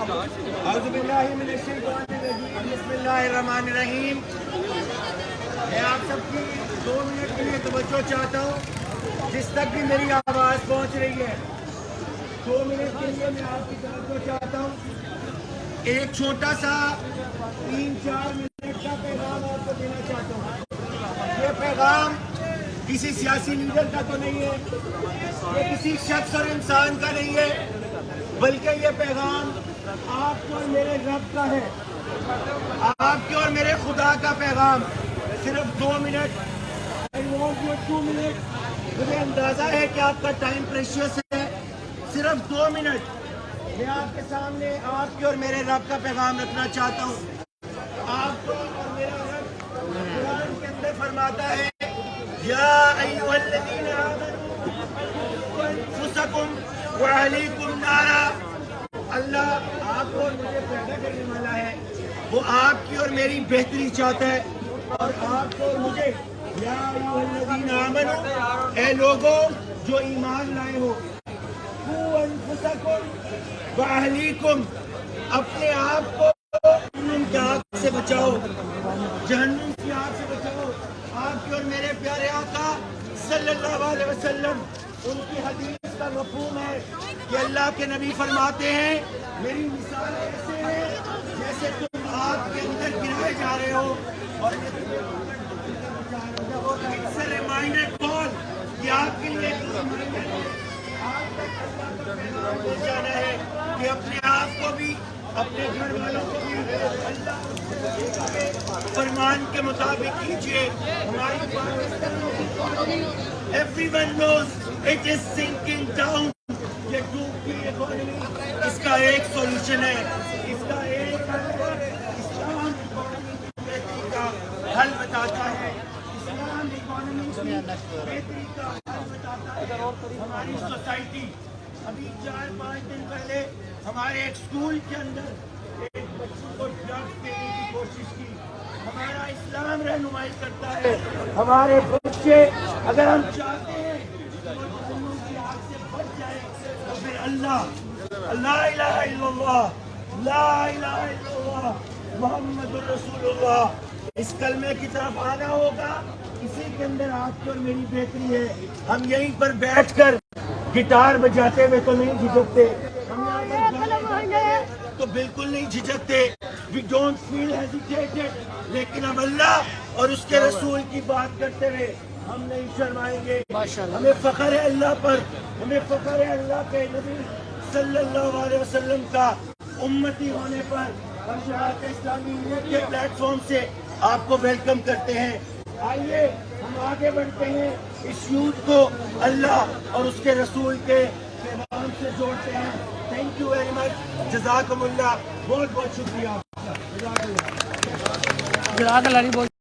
اعوذ باللہ من الشیطان الرجیم بسم اللہ الرحمن الرحیم۔ میں آپ سب کی 2 منٹ کے لیے توجہ چاہتا ہوں، جس تک بھی میری آواز پہنچ رہی ہے 2 منٹ کے لیے میں آپ کی توجہ چاہتا ہوں۔ ایک چھوٹا سا 3-4 منٹ کا پیغام آپ کو دینا چاہتا ہوں۔ یہ پیغام کسی سیاسی لیڈر کا تو نہیں ہے، یہ کسی شخص اور انسان کا نہیں ہے، بلکہ یہ پیغام آپ کے اور میرے رب کا ہے، آپ کے اور میرے خدا کا پیغام۔ صرف 2 minute, I want you 2 minute. مجھے اندازہ ہے کہ آپ کا ٹائم پریشیس ہے، صرف 2 منٹ میں آپ کے سامنے آپ کے اور میرے رب کا پیغام رکھنا چاہتا ہوں۔ آپ کو اور میرا رب قرآن کے اندر فرماتا ہے، یا ایھا الذین آمنوا قوا انفسکم واہلیکم نارا۔ اللہ آپ کو اور مجھے پیدا کرنے والا ہے، وہ آپ کی اور میری بہتری چاہتا ہے، اور آپ کو اور مجھے، یا ایھا الذین آمنوا، اے لوگوں جو ایمان لائے ہو، قوا انفسکم واہلیکم، اپنے آپ کو جہنم کی آگ سے بچاؤ، جہنم کی آگ سے بچاؤ۔ آپ کے اور میرے پیارے آقا صلی اللہ علیہ وسلم، ان کی حدیث کا مفہوم ہے کہ اللہ کے نبی فرماتے ہیں، میری مثال ایسے ہے جیسے تم آگ کے اندر گرائے جا رہے ہو، اور اٹس اے ریمائنڈر کال، کہ آپ کے لیے ایک ریمائنڈر ہے، آپ تک اللہ کا پیغام پہنچانا ہے کہ اپنے آپ کو بھی، اپنے گھر والوں کو بھی اللہ کے فرمان کے مطابق کیجیے۔ ہماری Pakistan every one knows it is sinking down, یہ ڈوبتی اکانومی، اس کا ایک سولوشن ہے، اس کا ایک حل ہے، اسلام اکانومی کی بہتری کا حل بتاتا ہے، اسلام اکانومی کی بہتری کا حل بتاتا ہے۔ ہماری سوسائٹی، ابھی 4-5 دن پہلے ہمارے ایک اسکول کے اندر ایک بچوں کو ڈرگس دینے کی کوشش کی۔ ہمارا اسلام رہنمائی کرتا ہے، ہمارے بچے اگر ہم چاہتے ہیں کہ وہ جہنم کی آگ سے بچ جائے، تو پھر اللہ، لا الہ الا اللہ، لا الہ الا اللہ محمد الرسول اللہ، اس کلمے کی طرف آنا ہوگا۔ اسی کے اندر آپ کی اور میری بہتری ہے۔ ہم یہیں پر بیٹھ کر گٹار بجاتے ہوئے تو نہیں جھجکتے، ہم یہاں پر گانے گاتے ہیں تو بالکل نہیں جھجکتے، we don't feel hesitated، لیکن ہم اللہ اور اس کے رسول کی بات کرتے ہوئے ہم نہیں شرمائیں گے۔ ہمیں فخر ہے اللہ پر، ہمیں فخر ہے اللہ کے نبی صلی اللہ علیہ وسلم کا امتی ہونے پر۔ ہم جماعت اسلامی کے پلیٹ فارم سے آپ کو ویلکم کرتے ہیں۔ آئیے ہم آگے بڑھتے ہیں، اس یوتھ کو اللہ اور اس کے رسول کے پیغام سے جوڑتے ہیں۔ تھینک یو ویری مچ، جزاکم اللہ، بہت بہت شکریہ۔